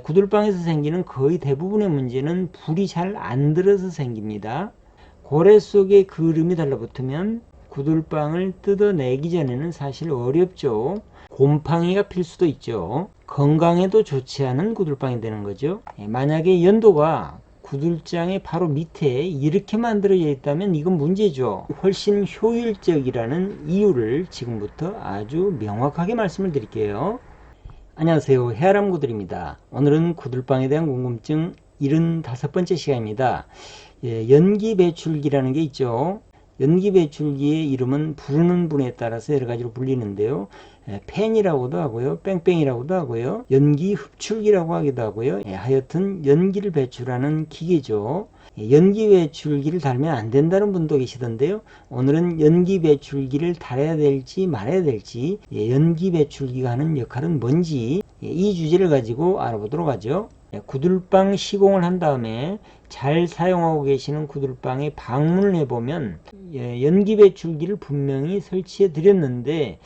구들방에서 생기는 거의 대부분의 문제는 불이 잘 안 들어서 생깁니다. 고래 속에 그름이 달라붙으면 구들방을 뜯어내기 전에는 사실 어렵죠. 곰팡이가 필 수도 있죠. 건강에도 좋지 않은 구들방이 되는 거죠. 만약에 연도가 구들장의 바로 밑에 이렇게 만들어져 있다면 이건 문제죠. 훨씬 효율적이라는 이유를 지금부터 아주 명확하게 말씀을 드릴게요. 안녕하세요. 헤아람구들입니다. 오늘은 구들방에 대한 궁금증 75번째 시간입니다. 연기 배출기라는 게 있죠. 연기 배출기의 이름은 부르는 분에 따라서 여러 가지로 불리는데요. 팬이라고도 하고요, 뺑뺑이라고도 하고요, 연기 흡출기라고 하기도 하고요. 하여튼 연기를 배출하는 기계죠. 연기 배출기를 달면 안 된다는 분도 계시던데요. 오늘은 연기 배출기를 달아야 될지 말아야 될지, 연기 배출기가 하는 역할은 뭔지, 이 주제를 가지고 알아보도록 하죠. 구들방 시공을 한 다음에 잘 사용하고 계시는 구들방에 방문을 해보면 연기 배출기를 분명히 설치해 드렸는데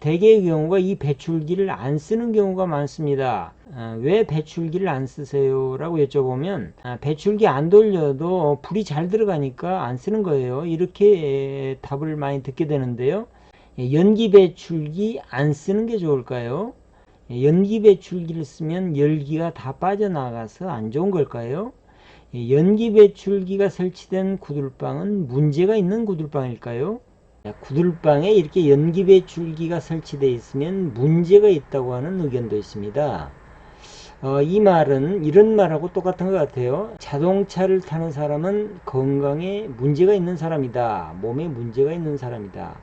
대개의 경우가 이 배출기를 안 쓰는 경우가 많습니다. 왜 배출기를 안 쓰세요? 라고 여쭤보면 배출기 안 돌려도 불이 잘 들어가니까 안 쓰는 거예요. 이렇게 답을 많이 듣게 되는데요. 연기 배출기 안 쓰는 게 좋을까요? 연기 배출기를 쓰면 열기가 다 빠져나가서 안 좋은 걸까요? 연기 배출기가 설치된 구들방은 문제가 있는 구들방일까요? 구들방에 이렇게 연기 배출기가 설치되어 있으면 문제가 있다고 하는 의견도 있습니다. 이 말은 이런 말하고 똑같은 것 같아요. 자동차를 타는 사람은 건강에 문제가 있는 사람이다. 몸에 문제가 있는 사람이다.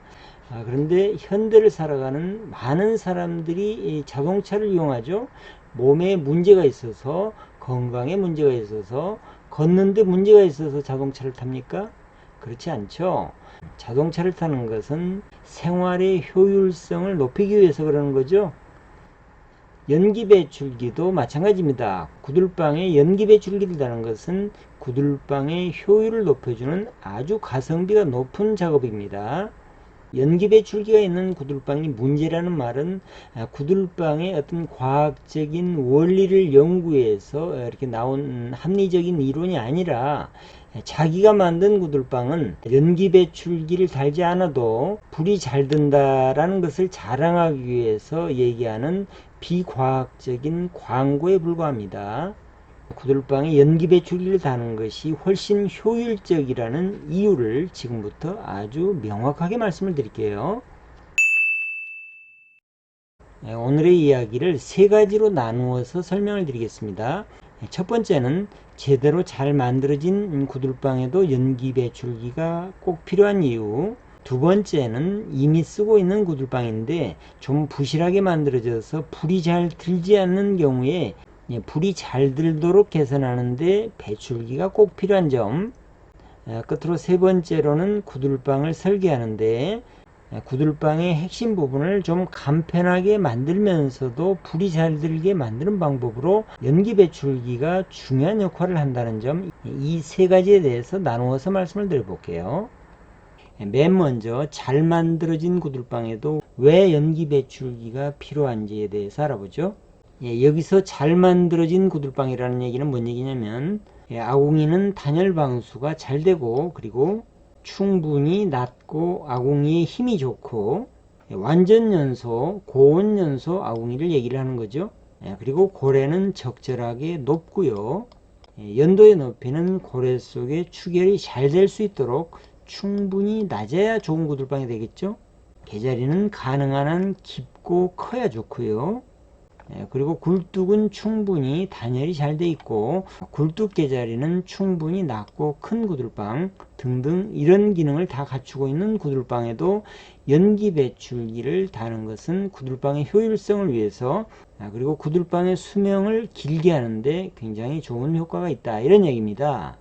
그런데 현대를 살아가는 많은 사람들이 자동차를 이용하죠. 몸에 문제가 있어서, 건강에 문제가 있어서, 걷는데 문제가 있어서 자동차를 탑니까? 그렇지 않죠. 자동차를 타는 것은 생활의 효율성을 높이기 위해서 그러는 거죠. 연기 배출기도 마찬가지입니다. 구들방에 연기 배출기를 다는 것은 구들방의 효율을 높여주는 아주 가성비가 높은 작업입니다. 연기 배출기가 있는 구들방이 문제라는 말은 구들방의 어떤 과학적인 원리를 연구해서 이렇게 나온 합리적인 이론이 아니라 자기가 만든 구들방은 연기 배출기를 달지 않아도 불이 잘 든다라는 것을 자랑하기 위해서 얘기하는 비과학적인 광고에 불과합니다. 구들방에 연기 배출기를 다는 것이 훨씬 효율적이라는 이유를 지금부터 아주 명확하게 말씀을 드릴게요. 오늘의 이야기를 세 가지로 나누어서 설명을 드리겠습니다. 첫 번째는 제대로 잘 만들어진 구들방에도 연기 배출기가 꼭 필요한 이유. 두 번째는 이미 쓰고 있는 구들방인데 좀 부실하게 만들어져서 불이 잘 들지 않는 경우에 불이 잘 들도록 개선하는데 배출기가 꼭 필요한 점. 끝으로 세 번째로는 구들방을 설계하는데 구들방의 핵심 부분을 좀 간편하게 만들면서도 불이 잘 들게 만드는 방법으로 연기 배출기가 중요한 역할을 한다는 점, 이 세 가지에 대해서 나누어서 말씀을 드려볼게요. 맨 먼저 잘 만들어진 구들방에도 왜 연기 배출기가 필요한지에 대해서 알아보죠. 여기서 잘 만들어진 구들방이라는 얘기는 뭔 얘기냐면 아궁이는 단열 방수가 잘 되고 그리고 충분히 낮고 아궁이의 힘이 좋고 완전 연소, 고온 연소 아궁이를 얘기를 하는 거죠. 그리고 고래는 적절하게 높고요. 연도의 높이는 고래 속에 추결이 잘 될 수 있도록 충분히 낮아야 좋은 구들방이 되겠죠. 개자리는 가능한 한 깊고 커야 좋고요. 그리고 굴뚝은 충분히 단열이 잘 돼 있고 굴뚝 개자리는 충분히 낮고 큰 구들방 등등 이런 기능을 다 갖추고 있는 구들방에도 연기 배출기를 다는 것은 구들방의 효율성을 위해서 그리고 구들방의 수명을 길게 하는데 굉장히 좋은 효과가 있다, 이런 얘기입니다.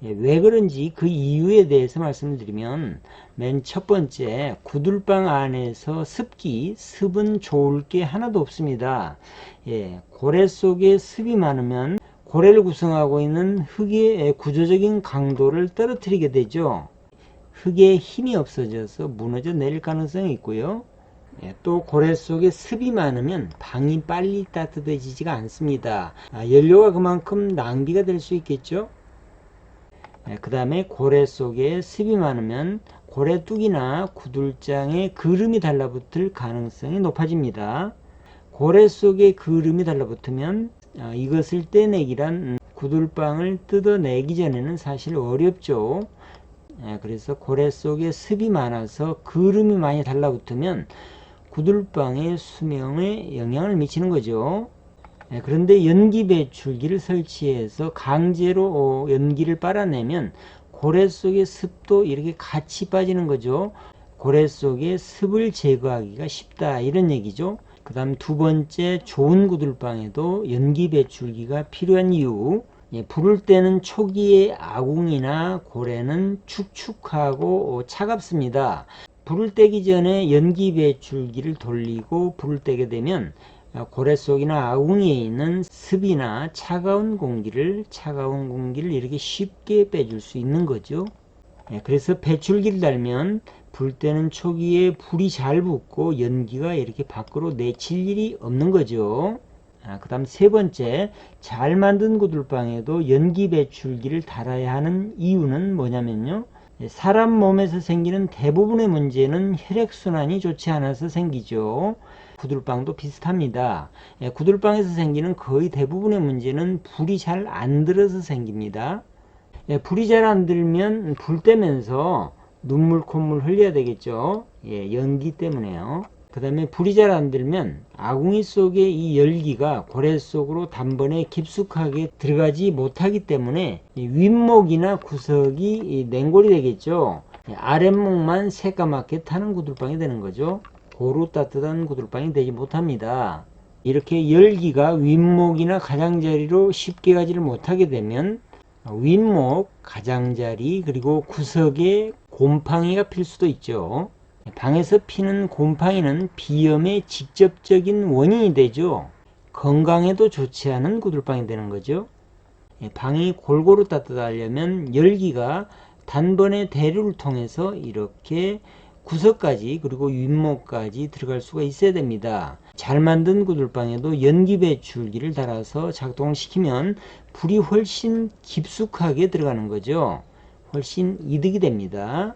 왜 그런지 그 이유에 대해서 말씀을 드리면 맨 첫 번째, 구들방 안에서 습은 좋을 게 하나도 없습니다. 고래 속에 습이 많으면 고래를 구성하고 있는 흙의 구조적인 강도를 떨어뜨리게 되죠. 흙에 힘이 없어져서 무너져 내릴 가능성이 있고요. 또 고래 속에 습이 많으면 방이 빨리 따뜻해지지가 않습니다. 연료가 그만큼 낭비가 될 수 있겠죠. 그 다음에 고래 속에 습이 많으면 고래뚝이나 구들장에 그름이 달라붙을 가능성이 높아집니다. 고래 속에 그름이 달라붙으면 이것을 떼내기란 구들방을 뜯어내기 전에는 사실 어렵죠. 그래서 고래 속에 습이 많아서 그름이 많이 달라붙으면 구들방의 수명에 영향을 미치는 거죠. 그런데 연기 배출기를 설치해서 강제로 연기를 빨아내면 고래 속의 습도 이렇게 같이 빠지는 거죠. 고래 속의 습을 제거하기가 쉽다 이런 얘기죠. 그 다음 두 번째, 좋은 구들방에도 연기 배출기가 필요한 이유. 불을 때는 초기에 아궁이나 고래는 축축하고 차갑습니다. 불을 떼기 전에 연기 배출기를 돌리고 불을 떼게 되면 고래 속이나 아궁이에 있는 습이나 차가운 공기를 이렇게 쉽게 빼줄 수 있는 거죠. 그래서 배출기를 달면 불 때는 초기에 불이 잘 붙고 연기가 이렇게 밖으로 내칠 일이 없는 거죠. 그 다음 세 번째, 잘 만든 구들방에도 연기 배출기를 달아야 하는 이유는 뭐냐면요. 사람 몸에서 생기는 대부분의 문제는 혈액순환이 좋지 않아서 생기죠. 구들방도 비슷합니다. 구들방에서 생기는 거의 대부분의 문제는 불이 잘 안 들어서 생깁니다. 불이 잘 안 들면 불 떼면서 눈물 콧물 흘려야 되겠죠. 연기 때문에요. 그 다음에 불이 잘 안 들면 아궁이 속에 이 열기가 고래 속으로 단번에 깊숙하게 들어가지 못하기 때문에 윗목이나 구석이 냉골이 되겠죠. 아랫목만 새까맣게 타는 구들방이 되는 거죠. 고루 따뜻한 구들방이 되지 못합니다. 이렇게 열기가 윗목이나 가장자리로 쉽게 가지를 못하게 되면 윗목, 가장자리 그리고 구석에 곰팡이가 필 수도 있죠. 방에서 피는 곰팡이는 비염의 직접적인 원인이 되죠. 건강에도 좋지 않은 구들방이 되는 거죠. 방이 골고루 따뜻하려면 열기가 단번에 대류를 통해서 이렇게 구석까지 그리고 윗목까지 들어갈 수가 있어야 됩니다. 잘 만든 구들방에도 연기 배출기를 달아서 작동을 시키면 불이 훨씬 깊숙하게 들어가는 거죠. 훨씬 이득이 됩니다.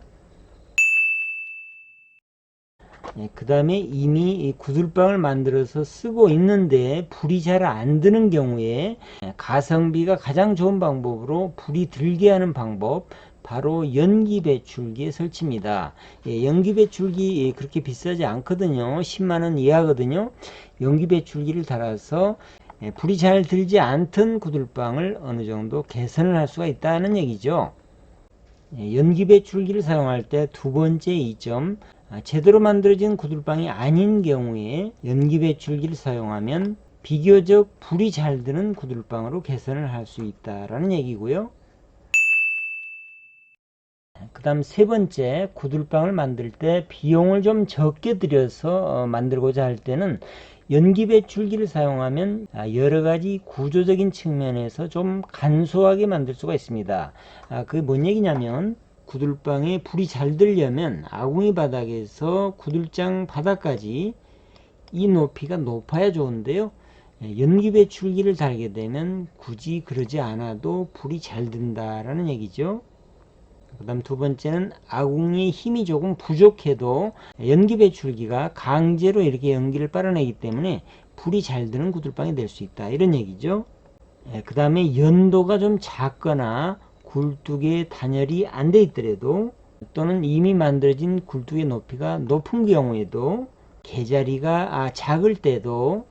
그 다음에 이미 구들방을 만들어서 쓰고 있는데 불이 잘 안 드는 경우에 가성비가 가장 좋은 방법으로 불이 들게 하는 방법, 바로 연기 배출기의 설치입니다. 연기 배출기 그렇게 비싸지 않거든요. 10만원 이하거든요. 연기 배출기를 달아서 불이 잘 들지 않던 구들방을 어느 정도 개선을 할 수가 있다는 얘기죠. 연기 배출기를 사용할 때 두 번째 이점, 제대로 만들어진 구들방이 아닌 경우에 연기 배출기를 사용하면 비교적 불이 잘 드는 구들방으로 개선을 할 수 있다라는 얘기고요. 그 다음 세 번째, 구들방을 만들 때 비용을 좀 적게 들여서 만들고자 할 때는 연기 배출기를 사용하면 여러가지 구조적인 측면에서 좀 간소하게 만들 수가 있습니다. 그게 뭔 얘기냐면 구들방에 불이 잘 들려면 아궁이 바닥에서 구들장 바닥까지 이 높이가 높아야 좋은데요. 연기 배출기를 달게 되면 굳이 그러지 않아도 불이 잘 든다라는 얘기죠. 그 다음 두 번째는 아궁이의 힘이 조금 부족해도 연기 배출기가 강제로 이렇게 연기를 빨아내기 때문에 불이 잘 드는 구들방이 될 수 있다 이런 얘기죠. 그 다음에 연도가 좀 작거나 굴뚝에 단열이 안 돼 있더라도 또는 이미 만들어진 굴뚝의 높이가 높은 경우에도 개자리가 작을 때도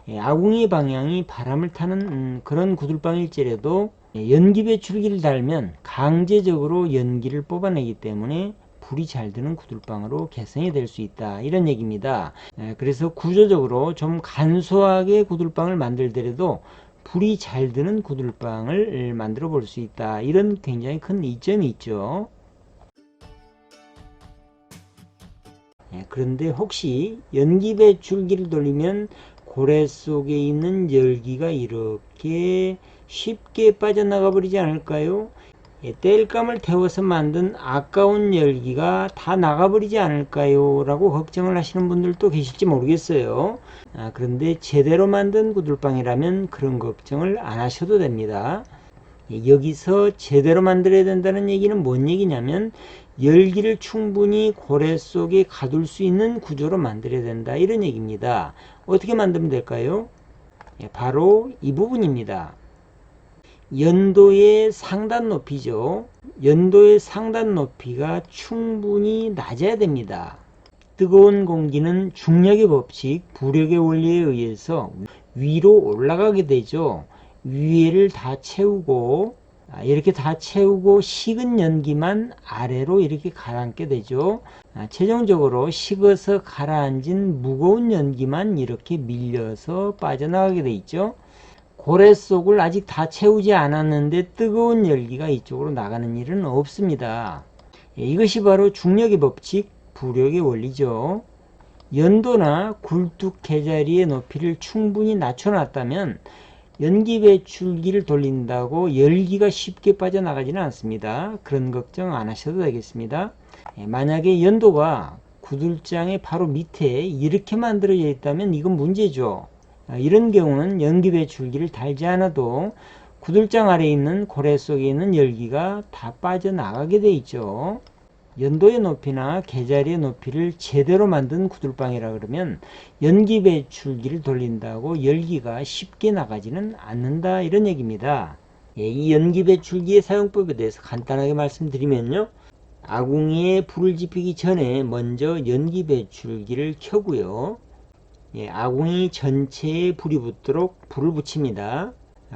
아궁이 방향이 바람을 타는 그런 구들방일지라도 연기 배출기를 달면 강제적으로 연기를 뽑아내기 때문에 불이 잘 드는 구들방으로 개선이 될 수 있다 이런 얘기입니다. 그래서 구조적으로 좀 간소하게 구들방을 만들더라도 불이 잘 드는 구들방을 만들어 볼 수 있다 이런 굉장히 큰 이점이 있죠. 그런데 혹시 연기 배출기를 돌리면 고래 속에 있는 열기가 이렇게 쉽게 빠져나가 버리지 않을까요? 땔감을 태워서 만든 아까운 열기가 다 나가버리지 않을까요? 라고 걱정을 하시는 분들도 계실지 모르겠어요. 그런데 제대로 만든 구들빵이라면 그런 걱정을 안 하셔도 됩니다. 여기서 제대로 만들어야 된다는 얘기는 뭔 얘기냐면 열기를 충분히 고래 속에 가둘 수 있는 구조로 만들어야 된다, 이런 얘기입니다. 어떻게 만들면 될까요? 바로 이 부분입니다. 연도의 상단 높이죠. 연도의 상단 높이가 충분히 낮아야 됩니다. 뜨거운 공기는 중력의 법칙, 부력의 원리에 의해서 위로 올라가게 되죠. 위에를 다 채우고, 이렇게 다 채우고 식은 연기만 아래로 이렇게 가라앉게 되죠. 최종적으로 식어서 가라앉은 무거운 연기만 이렇게 밀려서 빠져나가게 돼 있죠. 고래 속을 아직 다 채우지 않았는데 뜨거운 열기가 이쪽으로 나가는 일은 없습니다. 이것이 바로 중력의 법칙, 부력의 원리죠. 연도나 굴뚝 개자리의 높이를 충분히 낮춰놨다면 연기 배출기를 돌린다고 열기가 쉽게 빠져나가지는 않습니다. 그런 걱정 안 하셔도 되겠습니다. 만약에 연도가 구들장의 바로 밑에 이렇게 만들어져 있다면 이건 문제죠. 이런 경우는 연기 배출기를 달지 않아도 구들장 아래에 있는 고래 속에 있는 열기가 다 빠져나가게 돼 있죠. 연도의 높이나 개자리의 높이를 제대로 만든 구들방이라 그러면 연기 배출기를 돌린다고 열기가 쉽게 나가지는 않는다, 이런 얘기입니다. 이 연기 배출기의 사용법에 대해서 간단하게 말씀드리면요, 아궁이에 불을 지피기 전에 먼저 연기 배출기를 켜고요, 아궁이 전체에 불이 붙도록 불을 붙입니다.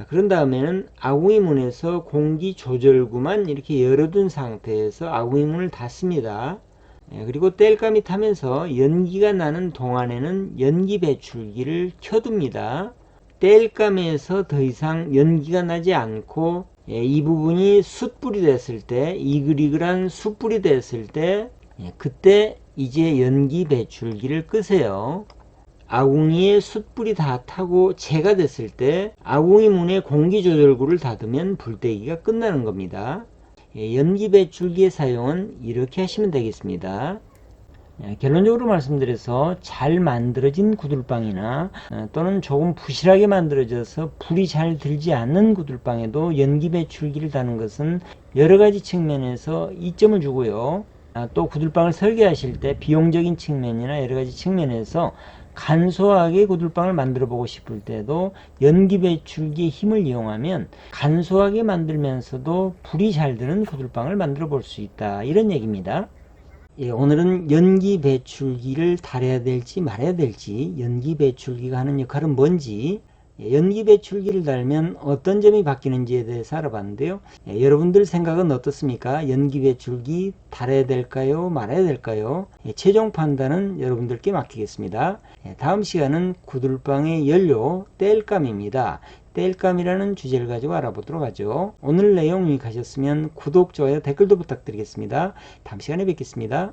그런 다음에는 아궁이 문에서 공기 조절구만 이렇게 열어둔 상태에서 아궁이 문을 닫습니다. 그리고 땔감이 타면서 연기가 나는 동안에는 연기 배출기를 켜둡니다. 땔감에서 더 이상 연기가 나지 않고 이 부분이 숯불이 됐을 때, 이글이글한 숯불이 됐을 때, 그때 이제 연기 배출기를 끄세요. 아궁이에 숯불이 다 타고 재가 됐을 때 아궁이 문에 공기조절구를 닫으면 불떼기가 끝나는 겁니다. 연기 배출기의 사용은 이렇게 하시면 되겠습니다. 결론적으로 말씀드려서 잘 만들어진 구들빵이나 또는 조금 부실하게 만들어져서 불이 잘 들지 않는 구들빵에도 연기 배출기를 다는 것은 여러가지 측면에서 이점을 주고요, 또 구들빵을 설계하실 때 비용적인 측면이나 여러가지 측면에서 간소하게 구들빵을 만들어 보고 싶을 때도 연기 배출기의 힘을 이용하면 간소하게 만들면서도 불이 잘 드는 구들빵을 만들어 볼 수 있다, 이런 얘기입니다. 오늘은 연기 배출기를 달아야 될지 말아야 될지, 연기 배출기가 하는 역할은 뭔지, 연기 배출기를 달면 어떤 점이 바뀌는지에 대해서 알아봤는데요. 여러분들 생각은 어떻습니까? 연기 배출기 달아야 될까요? 말아야 될까요? 최종 판단은 여러분들께 맡기겠습니다. 다음 시간은 구들빵의 연료 땔감입니다. 땔감이라는 주제를 가지고 알아보도록 하죠. 오늘 내용 유익하셨으면 구독, 좋아요, 댓글도 부탁드리겠습니다. 다음 시간에 뵙겠습니다.